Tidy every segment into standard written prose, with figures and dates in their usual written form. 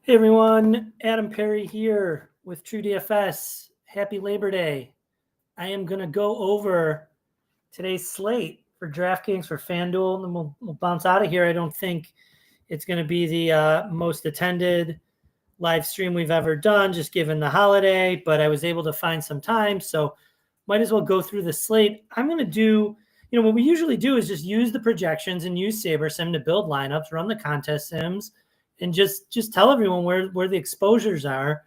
Hey everyone, Adam Perry here with TrueDFS. Happy Labor Day. I am going to go over today's slate for DraftKings, for FanDuel, and then we'll bounce out of here. I don't think it's going to be the most attended live stream we've ever done, just given the holiday, but I was able to find some time, so might as well go through the slate. I'm going to do, what we usually do is just use the projections and use SaberSim to build lineups, run the contest sims, and just tell everyone where the exposures are.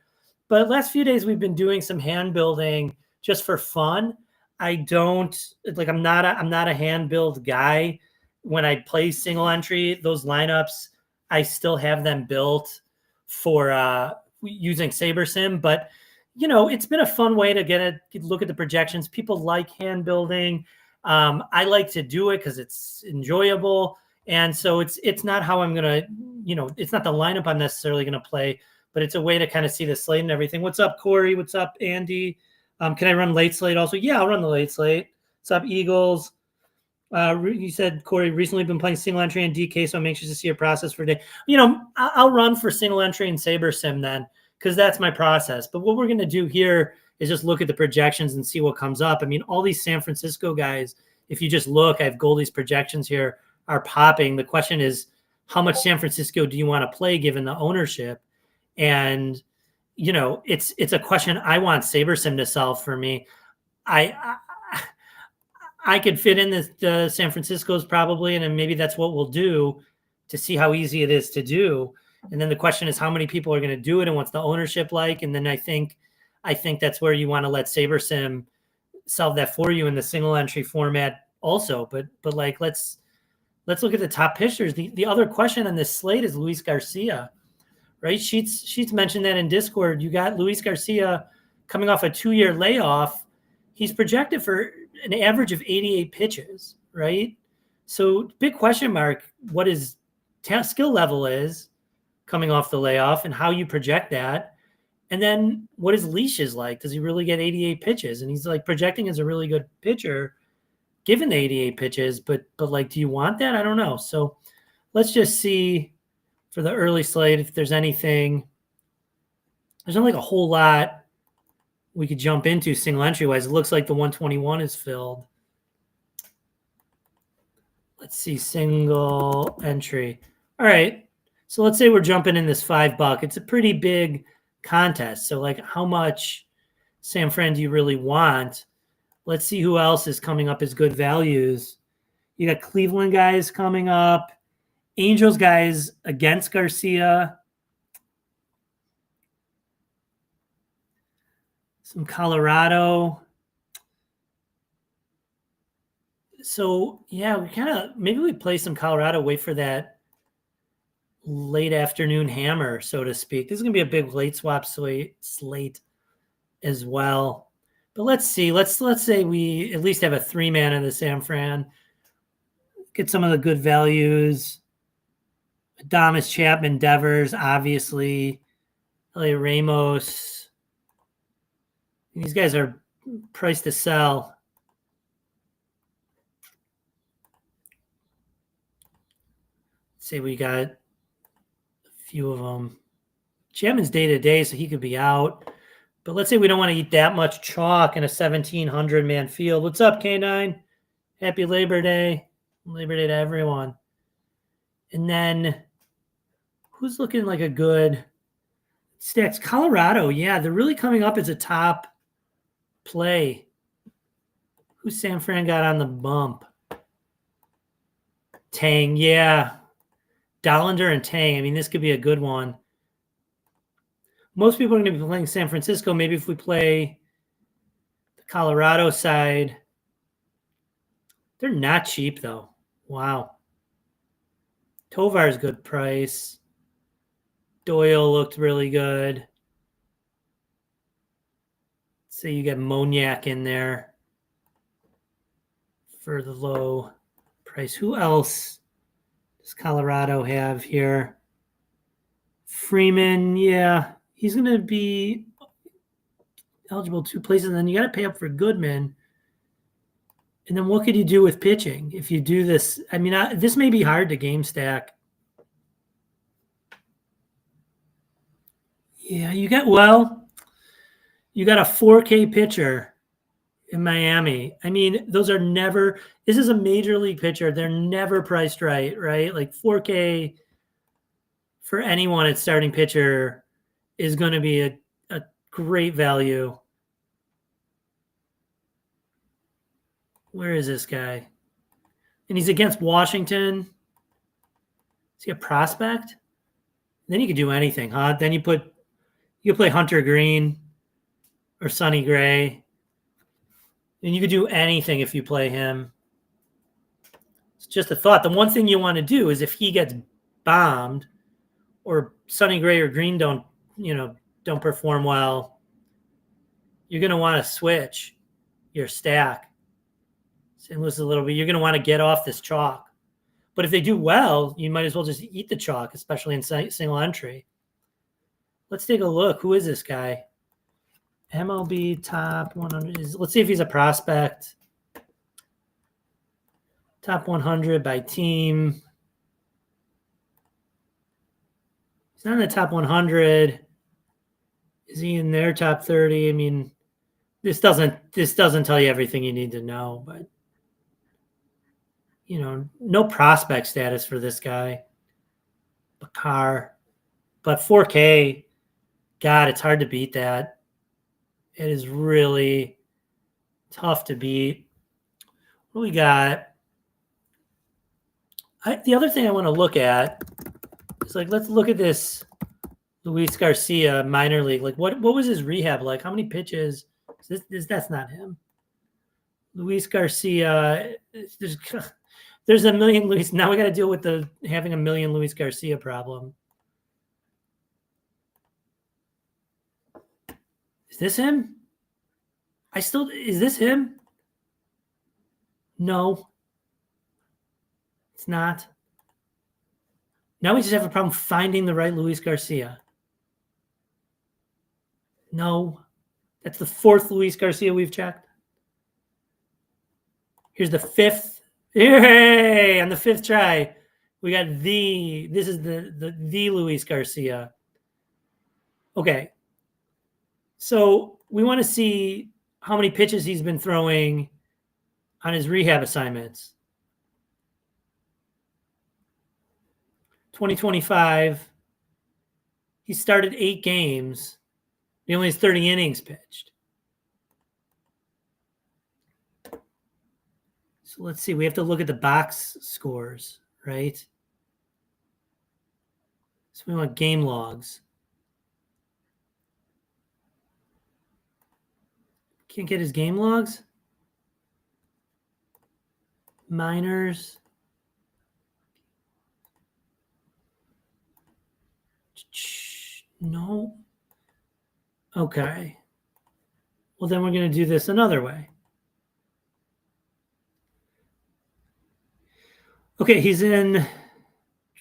But last few days we've been doing some hand building just for fun. I'm not a hand build guy. When I play single entry, those lineups, I still have them built for using SaberSim. But it's been a fun way to get a look at the projections. People like hand building. I like to do it because it's enjoyable. And so it's not how I'm going to, it's not the lineup I'm necessarily going to play, but it's a way to kind of see the slate and everything. What's up, Corey? What's up, Andy? Can I run late slate also? Yeah, I'll run the late slate. What's up, Eagles? You said, Corey, recently been playing single entry and DK, so I'm anxious to see your process for day. I'll run for single entry and SaberSim then, because that's my process. But what we're going to do here is just look at the projections and see what comes up. I mean, all these San Francisco guys, if you just look, I have Goldie's projections here, are popping. The question is, how much San Francisco do you want to play given the ownership? And, it's a question I want SaberSim to solve for me. I could fit in the San Francisco's probably, and then maybe that's what we'll do to see how easy it is to do. And then the question is how many people are going to do it and what's the ownership like? And then I think that's where you want to let SaberSim solve that for you in the single entry format also. But let's look at the top pitchers. The other question on this slate is Luis Garcia, right? Sheets mentioned that in Discord. You got Luis Garcia coming off a 2-year layoff. He's projected for an average of 88 pitches, right? So big question mark, what his skill level is coming off the layoff and how you project that. And then what his leash is like. Does he really get 88 pitches? And he's like projecting as a really good pitcher given the 88 pitches, but do you want that? I don't know. So let's just see for the early slate if there's anything. There's not like a whole lot we could jump into single entry wise. It looks like the 121 is filled. Let's see, single entry. All right. So let's say we're jumping in this $5. It's a pretty big contest. So how much San Fran do you really want? Let's see who else is coming up as good values. You got Cleveland guys coming up, Angels guys against Garcia, some Colorado. So yeah, maybe we play some Colorado, wait for that late afternoon hammer, so to speak. This is going to be a big late swap slate as well. But let's see. Let's say we at least have a 3-man in the San Fran. Get some of the good values. Adames, Chapman, Devers, obviously. L.A. Ramos. These guys are priced to sell. Let's say we got a few of them. Chapman's day-to-day, so he could be out. But let's say we don't want to eat that much chalk in a 1,700-man field. What's up, K9? Happy Labor Day. Labor Day to everyone. And then who's looking like a good stacks? Colorado, yeah, they're really coming up as a top play. Who's San Fran got on the bump? Tang, yeah. Dollander and Tang. I mean, this could be a good one. Most people are going to be playing San Francisco. Maybe if we play the Colorado side, they're not cheap, though. Wow. Tovar's good price. Doyle looked really good. Let's say you get Moniak in there for the low price. Who else does Colorado have here? Freeman, yeah. He's going to be eligible 2 places. And then you got to pay up for Goodman. And then what could you do with pitching if you do this? I mean, this may be hard to game stack. Yeah, you got a 4K pitcher in Miami. I mean, those are never. This is a major league pitcher. They're never priced right, right? Like 4K for anyone at starting pitcher is going to be a great value. Where is this guy? And he's against Washington. Is he a prospect? Then you could do anything, huh? Then you play Hunter Green or Sonny Gray. And you could do anything if you play him. It's just a thought. The one thing you want to do is if he gets bombed or Sonny Gray or Green don't perform well, you're going to want to switch your stack. St. Louis a little bit. You're going to want to get off this chalk. But if they do well, you might as well just eat the chalk, especially in single entry. Let's take a look. Who is this guy? MLB top 100. Let's see if he's a prospect. Top 100 by team. He's not in the top 100. Is he in their top 30? I mean, this doesn't tell you everything you need to know, but no prospect status for this guy. Bakar. But 4K, God, it's hard to beat that. It is really tough to beat. What do we got? The other thing I want to look at is let's look at this Luis Garcia minor league. What was his rehab like? How many pitches? That's not him. Luis Garcia. There's a million Luis. Now we got to deal with having a million Luis Garcia problem. Is this him? Is this him? No. It's not. Now we just have a problem finding the right Luis Garcia. No. That's the fourth Luis Garcia we've checked. Here's the fifth. Hey, on the fifth try, we got this is the Luis Garcia. Okay. So we want to see how many pitches he's been throwing on his rehab assignments. 2025, he started 8 games. He only has 30 innings pitched. So let's see. We have to look at the box scores, right? So we want game logs. Can't get his game logs? Minors. No. Okay. Well, then we're going to do this another way. Okay, he's in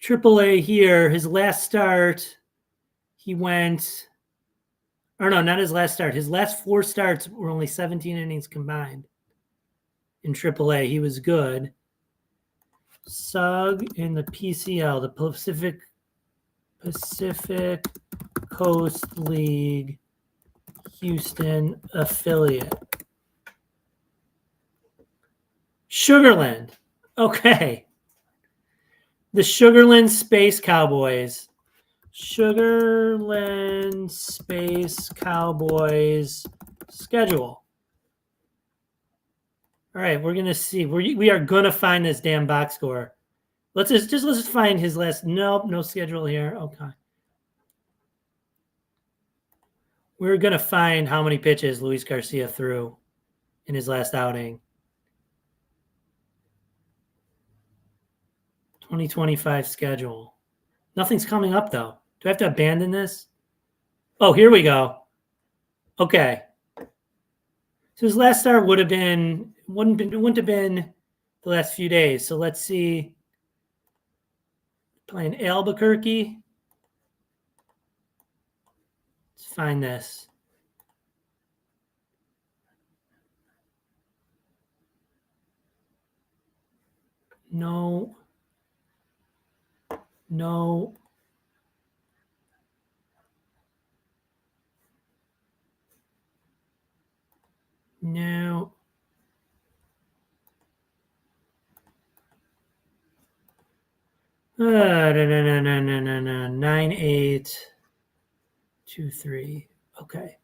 AAA here. His last start, he went, or no, not his last start. His last 4 starts were only 17 innings combined in AAA. He was good. Sug in the PCL, the Pacific Coast League Houston affiliate. Sugarland. Okay. The Sugarland Space Cowboys. Sugarland Space Cowboys schedule. All right, we're gonna see. We are gonna find this damn box score. Let's just find his last. Nope, no schedule here. Okay. We're gonna find how many pitches Luis Garcia threw in his last outing. 2025 schedule. Nothing's coming up though. Do I have to abandon this? Oh, here we go. Okay. So his last start wouldn't have been the last few days. So let's see. Playing Albuquerque. Let's find this. No. No. 9-8, 2-3. Okay.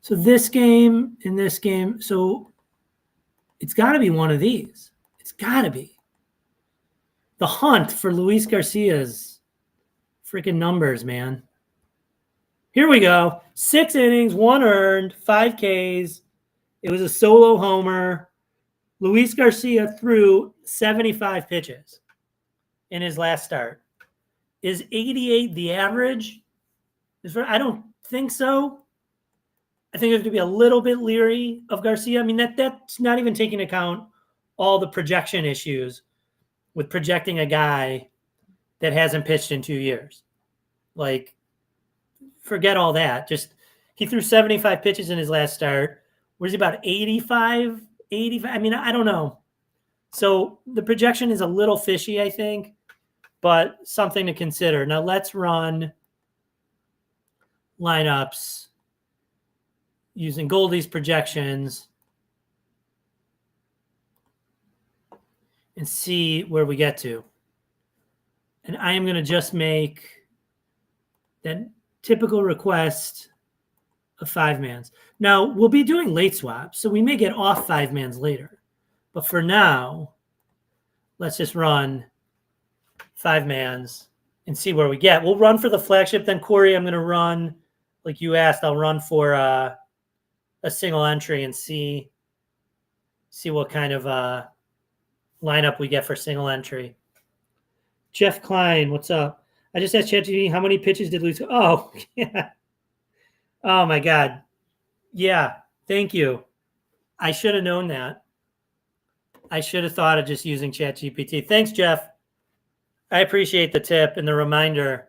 So this game and this game, so it's got to be one of these. It's got to be. The hunt for Luis Garcia's freaking numbers, man. Here we go. 6 innings, 1 earned, 5 Ks. It was a solo homer. Luis Garcia threw 75 pitches in his last start. Is 88 the average? I don't think so. I think we have to be a little bit leery of Garcia. I mean, that's not even taking into account all the projection issues with projecting a guy that hasn't pitched in 2 years. Like, forget all that. Just he threw 75 pitches in his last start. Was he about 85? 85? I mean, I don't know. So the projection is a little fishy, I think, but something to consider. Now let's run lineups using Goldie's projections and see where we get to. And I am going to just make that typical request of 5-mans. Now, we'll be doing late swaps, so we may get off 5-mans later. But for now, let's just run 5-mans and see where we get. We'll run for the flagship. Then, Corey, I'm going to run, like you asked, I'll run for a single entry and see what kind of lineup we get for single entry. Jeff Klein, what's up? I just asked ChatGPT, how many pitches did Luis? Oh, yeah. Oh, my God. Yeah, thank you. I should have known that. I should have thought of just using ChatGPT. Thanks, Jeff. I appreciate the tip and the reminder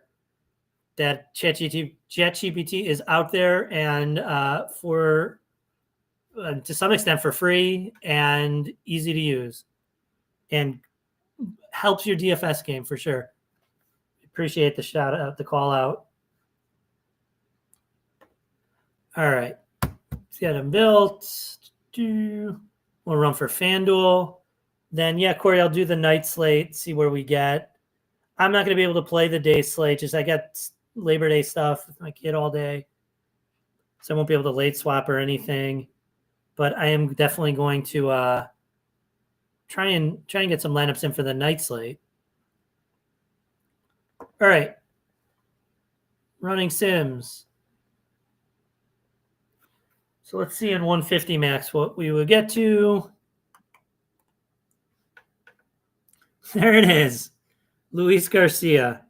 that ChatGPT is out there and for to some extent for free and easy to use and helps your DFS game for sure. Appreciate the shout out, the call out. All right. Let's get them built. We'll run for FanDuel. Then, yeah, Corey, I'll do the night slate, see where we get. I'm not going to be able to play the day slate. Just I got Labor Day stuff with my kid all day. So I won't be able to late swap or anything. But I am definitely going to try and get some lineups in for the night slate. All right. Running Sims. So let's see in 150 max what we will get to. There it is. Luis Garcia.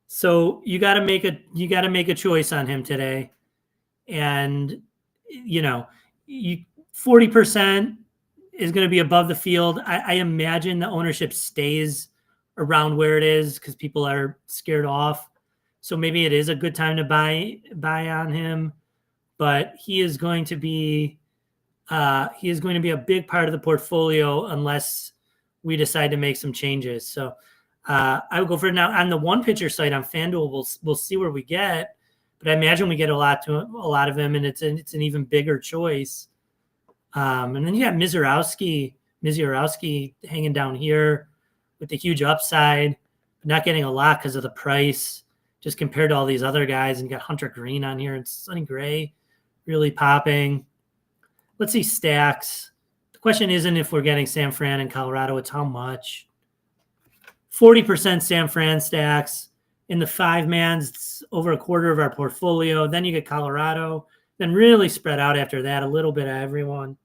So you got to make a choice on him today. And 40% is going to be above the field. I imagine the ownership stays around where it is because people are scared off. So maybe it is a good time to buy on him. But he is going to be a big part of the portfolio unless we decide to make some changes. So I would go for it now on the one pitcher site on FanDuel. We'll see where we get, but I imagine we get a lot of him, and it's an even bigger choice. And then you got Mizorowski hanging down here with the huge upside, but not getting a lot because of the price, just compared to all these other guys. And you got Hunter Green on here and Sonny Gray really popping. Let's see stacks. The question isn't if we're getting San Fran and Colorado, it's how much. 40% San Fran stacks. In the 5-mans, it's over a quarter of our portfolio. Then you get Colorado. Then really spread out after that, a little bit of everyone.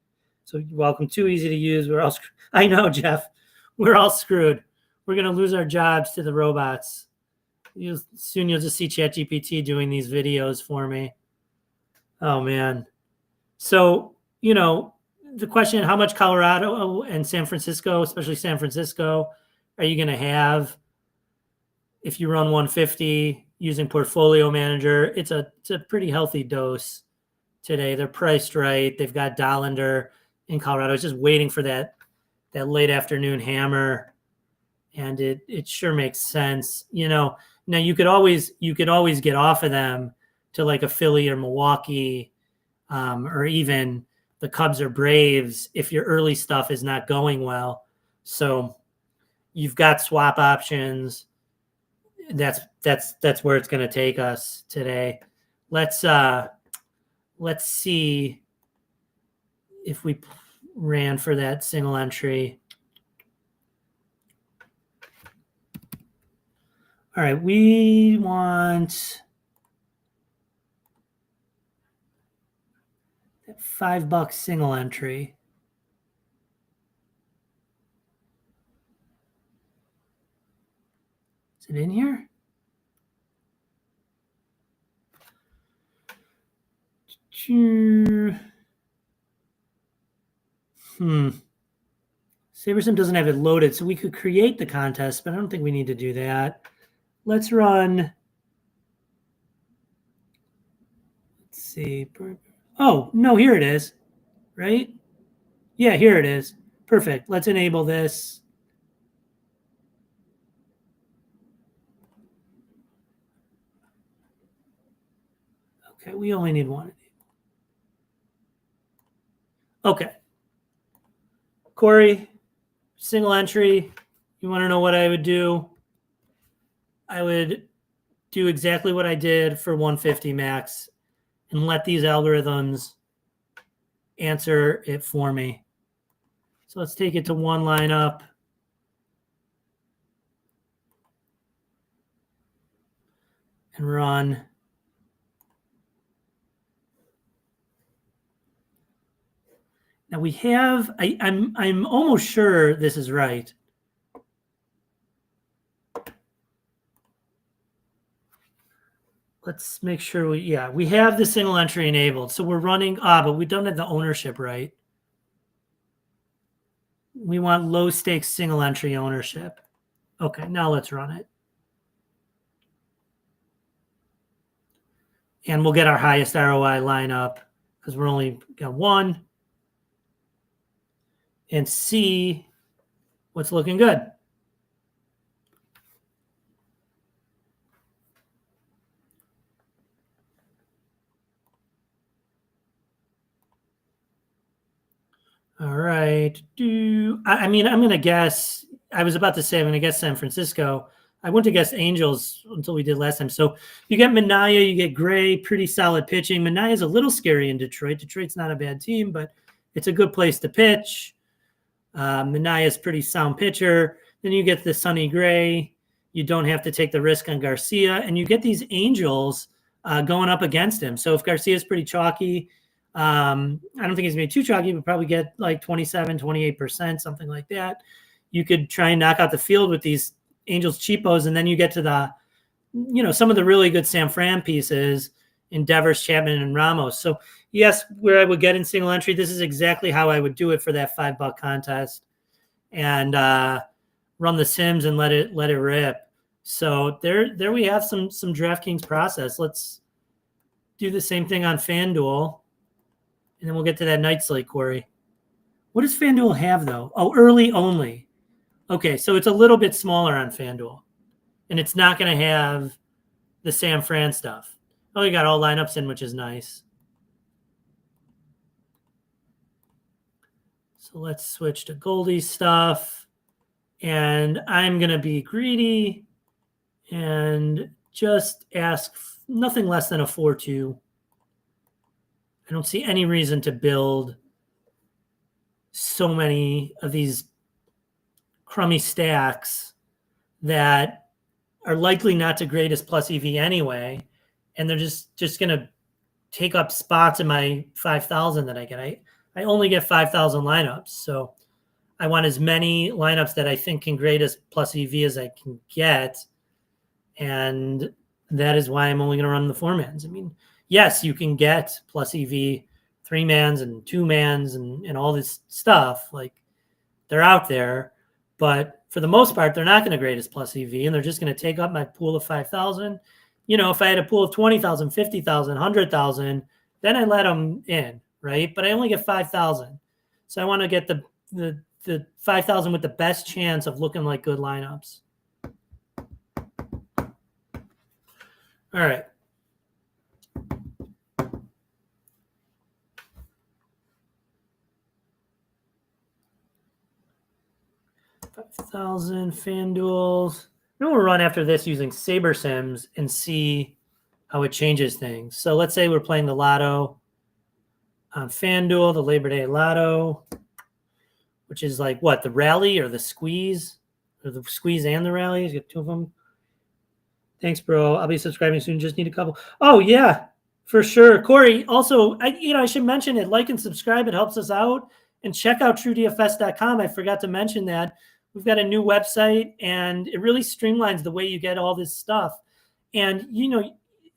So you're welcome. Too easy to use. We're all I know, Jeff. We're all screwed. We're going to lose our jobs to the robots. Soon you'll just see ChatGPT doing these videos for me. Oh, man. So, the question, how much Colorado and San Francisco, especially San Francisco, are you going to have if you run 150 using Portfolio Manager? It's a pretty healthy dose today. They're priced right. They've got Dollander in Colorado. It's just waiting for that late afternoon hammer, and it sure makes sense. Now you could always get off of them to like a Philly or Milwaukee, or even the Cubs or Braves if your early stuff is not going well. So you've got swap options. that's where it's going to take us today. Let's see if we ran for that single entry. All right, we want that $5 single entry. Is it in here? SaberSim doesn't have it loaded, so we could create the contest, but I don't think we need to do that. Let's run. Let's see. Oh, no, here it is, right? Yeah, here it is. Perfect. Let's enable this. Okay, we only need one. Okay. Corey, single entry. You want to know what I would do? I would do exactly what I did for 150 max and let these algorithms answer it for me. So let's take it to one lineup. And run. Now we have, I'm almost sure this is right. Let's make sure we have the single entry enabled. So we're running, but we don't have the ownership right. We want low stakes single entry ownership. Okay, now let's run it. And we'll get our highest ROI lineup because we're only got one. And see what's looking good. All right. I mean, I'm going to guess, I was about to say, I'm going to guess San Francisco. I wouldn't have guessed Angels until we did last time. So you get Minaya, you get Gray, pretty solid pitching. Manaya's a little scary in Detroit. Detroit's not a bad team, but it's a good place to pitch. Manaya's pretty sound pitcher. Then you get the Sonny Gray. You don't have to take the risk on Garcia. And you get these Angels going up against him. So if Garcia's pretty chalky, I don't think he's going to be too chalky, but probably get like 27, 28%, something like that. You could try and knock out the field with these Angels cheapos, and then you get to the, some of the really good San Fran pieces in Devers, Chapman, and Ramos. So yes, where I would get in single entry, this is exactly how I would do it for that $5 contest, and run the sims and let it rip. So there we have some DraftKings process. Let's do the same thing on FanDuel, and then we'll get to that night slate, Corey. What does FanDuel have, though? Oh, early only. Okay, so it's a little bit smaller on FanDuel, and it's not going to have the San Fran stuff. Oh, you got all lineups in, which is nice. So let's switch to Goldie stuff, and I'm going to be greedy and just ask nothing less than a 4-2. I don't see any reason to build so many of these crummy stacks that are likely not to grade as plus EV anyway, and they're just going to take up spots in my 5,000 that I get. I only get 5,000 lineups, so I want as many lineups that I think can grade as plus EV as I can get, and that is why I'm only going to run the 4-mans. I mean, yes, you can get plus EV 3-mans and 2-mans and all this stuff. Like, they're out there, but for the most part, they're not going to grade as plus EV, and they're just going to take up my pool of 5,000. If I had a pool of 20,000, 50,000, 100,000, then I let them in, right? But I only get 5,000. So I want to get the 5,000 with the best chance of looking like good lineups. All right. $5,000 FanDuel. Then we'll run after this using Saber Sims and see how it changes things. So let's say we're playing the Lotto on FanDuel, the Labor Day Lotto, which is like what, the rally or the squeeze? Or the squeeze and the rally? You get two of them. Thanks, bro. I'll be subscribing soon. Just need a couple. Oh, yeah, for sure. Corey, also, I should mention it. Like and subscribe. It helps us out. And check out TrueDFS.com. I forgot to mention that. We've got a new website, and it really streamlines the way you get all this stuff. And,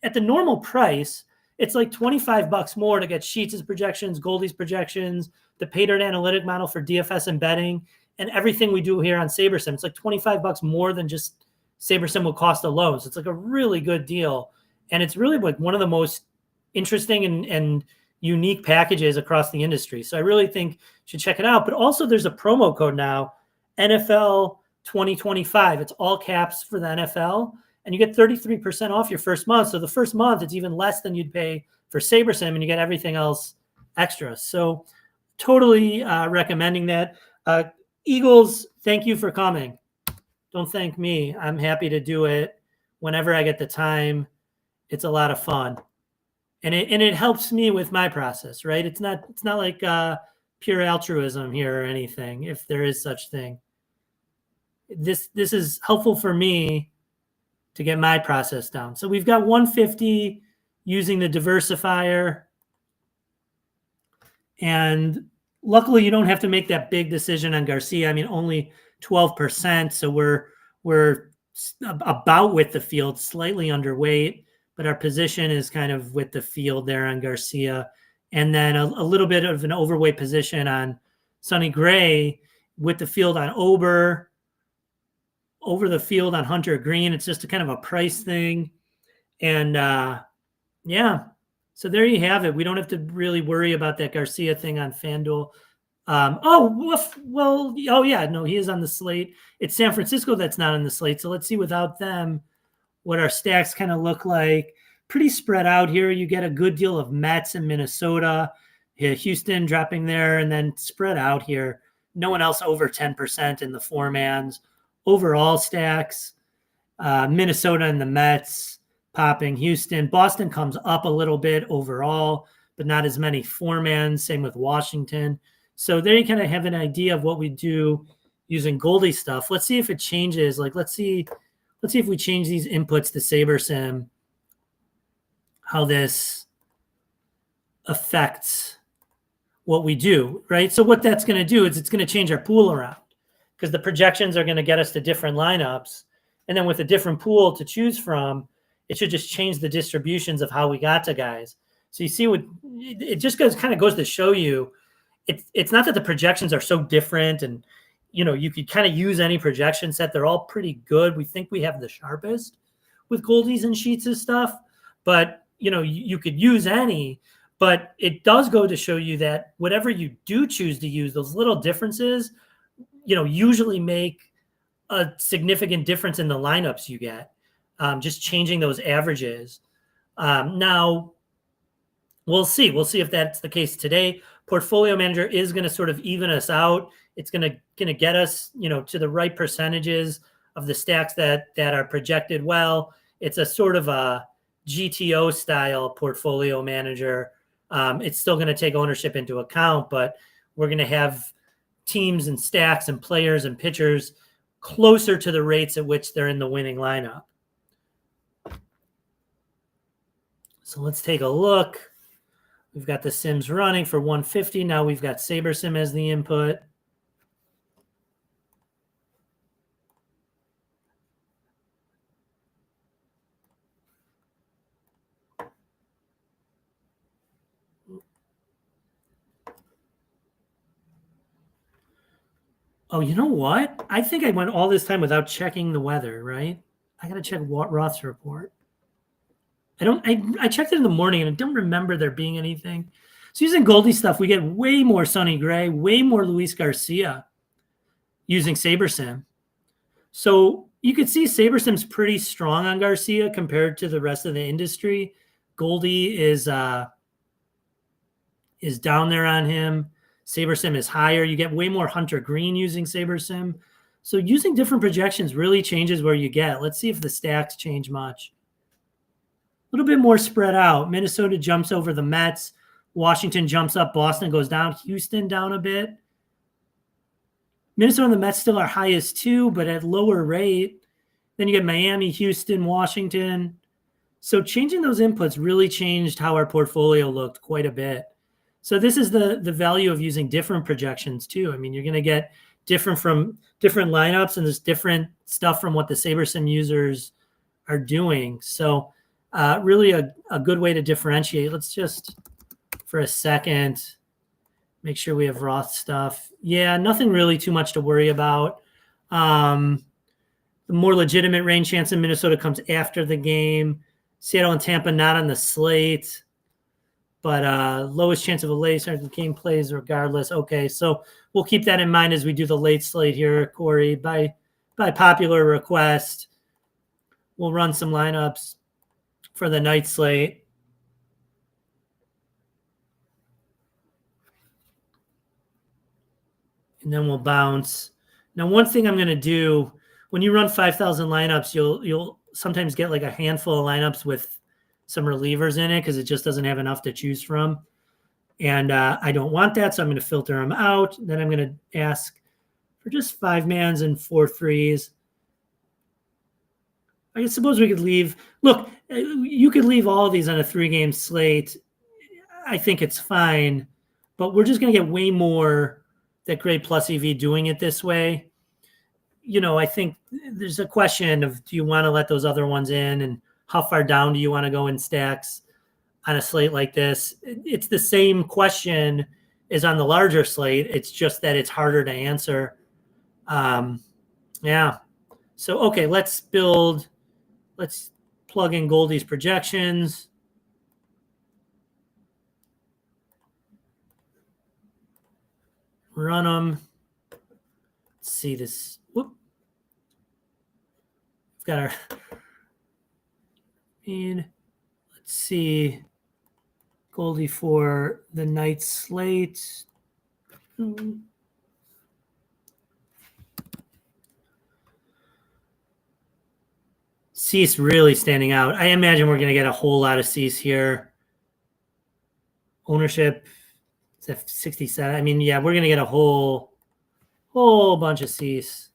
at the normal price, it's like $25 more to get Sheets' projections, Goldie's projections, the paid-earned analytic model for DFS and betting, and everything we do here on SaberSim. It's like $25 more than just SaberSim will cost alone. So it's like a really good deal. And it's really like one of the most interesting and unique packages across the industry. So I really think you should check it out. But also there's a promo code now, NFL 2025. It's all caps for the NFL. And you get 33% off your first month. So the first month, it's even less than you'd pay for SaberSim, and you get everything else extra. So totally recommending that. Eagles, thank you for coming. Don't thank me. I'm happy to do it whenever I get the time. It's a lot of fun. And it helps me with my process, right? It's not like pure altruism here or anything, if there is such thing. This is helpful for me to get my process down. So we've got 150 using the diversifier. And luckily you don't have to make that big decision on Garcia. I mean, only 12%. So we're about with the field, slightly underweight, but our position is kind of with the field there on Garcia. And then a little bit of an overweight position on Sonny Gray with the field on Ober, over the field on Hunter Green. It's just a kind of a price thing. And yeah, so there you have it. We don't have to really worry about that Garcia thing on FanDuel. He is on the slate. It's San Francisco that's not on the slate. So let's see without them what our stacks kind of look like. Pretty spread out here. You get a good deal of Mets in Minnesota, Houston dropping there, and then spread out here. No one else over 10% in the four-mans. Overall stacks, Minnesota and the Mets popping. Houston, Boston comes up a little bit overall, but not as many four-mans. Same with Washington. So there you kind of have an idea of what we do using Goldie stuff. Let's see if it changes. Like, let's see if we change these inputs to SaberSim, how this affects what we do, right? So what that's going to do is it's going to change our pool around, because the projections are going to get us to different lineups. And then with a different pool to choose from, it should just change the distributions of how we got to guys. So you see what it just goes to show you. It's not that the projections are so different, and you could kind of use any projection set. They're all pretty good. We think we have the sharpest with Goldies and Sheets' stuff, but you could use any. But it does go to show you that whatever you do choose to use, those little differences, usually make a significant difference in the lineups you get. Just changing those averages. Now, we'll see. We'll see if that's the case today. Portfolio Manager is going to sort of even us out. It's going to get us, to the right percentages of the stacks that are projected well. It's a sort of a GTO style Portfolio Manager. It's still going to take ownership into account, but we're going to have teams and stacks and players and pitchers closer to the rates at which they're in the winning lineup. So let's take a look. We've got the Sims running for 150. Now we've got SaberSim as the input. Oh, you know what? I think I went all this time without checking the weather, right? I got to check Roth's report. I checked it in the morning and I don't remember there being anything. So using Goldie stuff, we get way more Sonny Gray, way more Luis Garcia using SaberSim. So you could see SaberSim's pretty strong on Garcia compared to the rest of the industry. Goldie is down there on him. SaberSim is higher. You get way more Hunter Green using SaberSim. So using different projections really changes where you get. Let's see if the stacks change much. A little bit more spread out. Minnesota jumps over the Mets. Washington jumps up. Boston goes down. Houston down a bit. Minnesota and the Mets still are highest too, but at lower rate. Then you get Miami, Houston, Washington. So changing those inputs really changed how our portfolio looked quite a bit. So this is the value of using different projections too. I mean, you're going to get different from different lineups, and there's different stuff from what the SaberSim users are doing. So really a good way to differentiate. Let's just, for a second, make sure we have Roth stuff. Yeah, nothing really too much to worry about. The more legitimate rain chance in Minnesota comes after the game. Seattle and Tampa not on the slate, but lowest chance of a late start. The game plays regardless. Okay, so we'll keep that in mind as we do the late slate here, Corey. By popular request, we'll run some lineups for the night slate. And then we'll bounce. Now, one thing I'm going to do, when you run 5,000 lineups, you'll sometimes get like a handful of lineups with some relievers in it because it just doesn't have enough to choose from. And I don't want that, so I'm going to filter them out. Then I'm going to ask for just 5-mans and 4 threes. I suppose we could leave. Look, you could leave all of these on a 3-game slate. I think it's fine, but we're just going to get way more that grade plus EV doing it this way. You know, I think there's a question of, do you want to let those other ones in, and how far down do you want to go in stacks on a slate like this? It's the same question as on the larger slate. It's just that it's harder to answer. Yeah. So, okay, let's plug in Goldie's projections. Run them. Let's see this. Whoop. We've got our, and let's see Goldie for the night slate. Cease really standing out. I imagine we're going to get a whole lot of Cease here. Ownership is at 67. I mean, yeah, we're going to get a whole bunch of Cease.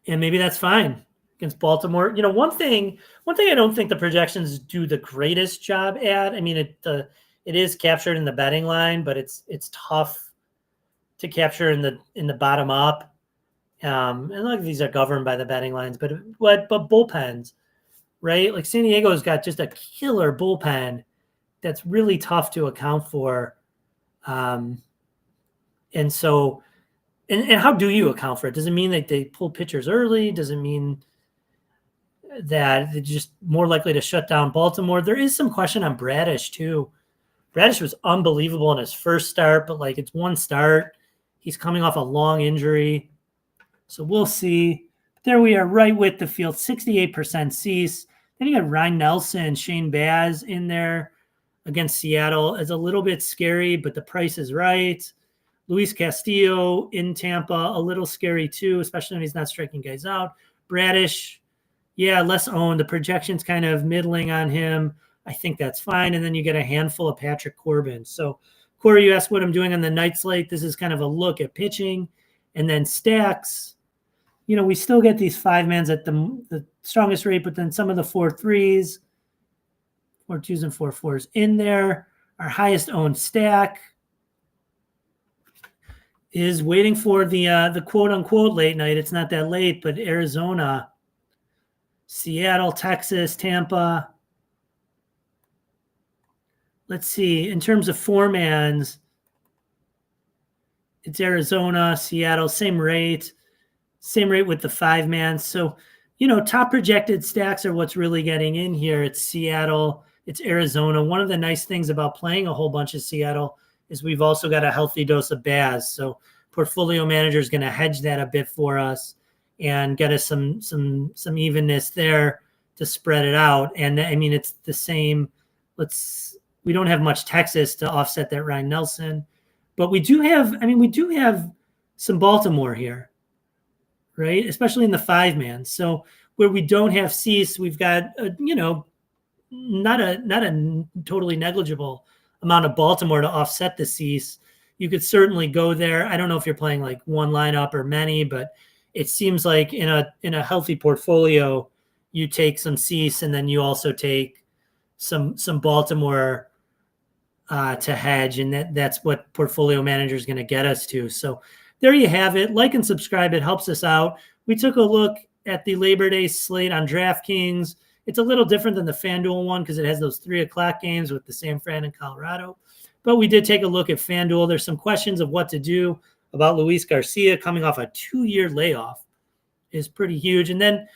And maybe that's fine against Baltimore. You know, one thing I don't think the projections do the greatest job at. I mean, it is captured in the betting line, but it's tough to capture in the bottom up. And look, these are governed by the betting lines, but bullpens, right? Like San Diego's got just a killer bullpen that's really tough to account for. And so, and how do you account for it? Does it mean that they pull pitchers early? Does it mean that they're just more likely to shut down Baltimore? There is some question on Bradish too. Bradish was unbelievable in his first start, but like, it's one start. He's coming off a long injury. So we'll see. There we are, right with the field, 68% Cease. Then you got Ryan Nelson, Shane Baz in there against Seattle. It's a little bit scary, but the price is right. Luis Castillo in Tampa, a little scary too, especially when he's not striking guys out. Bradish, yeah, less owned. The projection's kind of middling on him. I think that's fine. And then you get a handful of Patrick Corbin. So, Corey, you asked what I'm doing on the night slate. This is kind of a look at pitching. And then stacks, you know, we still get these 5-mans at the strongest rate, but then some of the 4 threes, 4 2s and 4 4s in there. Our highest owned stack is waiting for the quote unquote late night. It's not that late, but Arizona, Seattle, Texas, Tampa. Let's see. In terms of 4-mans, it's Arizona, Seattle, same rate with the 5-man. So, you know, top projected stacks are what's really getting in here. It's Seattle, it's Arizona. One of the nice things about playing a whole bunch of Seattle is we've also got a healthy dose of Baz. So portfolio manager is going to hedge that a bit for us and get us some evenness there to spread it out. And I mean, it's the same. We don't have much Texas to offset that Ryan Nelson. But we do have some Baltimore here, right? Especially in the 5-man. So where we don't have Cease, we've got not a totally negligible amount of Baltimore to offset the Cease. You could certainly go there. I don't know if you're playing like one lineup or many, but it seems like in a healthy portfolio, you take some Cease and then you also take some Baltimore to hedge, and that's what portfolio manager is going to get us to. So there you have it. Like and subscribe. It helps us out. We took a look at the Labor Day slate on DraftKings. It's a little different than the FanDuel one because it has those 3 o'clock games with the San Fran and Colorado. But we did take a look at FanDuel. There's some questions of what to do about Luis Garcia coming off a 2-year layoff is pretty huge. And then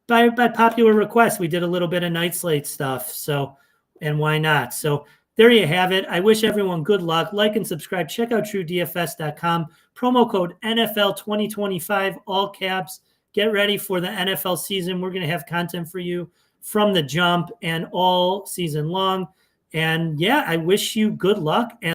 by popular request, we did a little bit of night slate stuff. So, and why not? So there you have it. I wish everyone good luck. Like and subscribe. Check out TrueDFS.com. Promo code NFL 2025, all caps. Get ready for the NFL season. We're going to have content for you from the jump and all season long. And yeah, I wish you good luck. And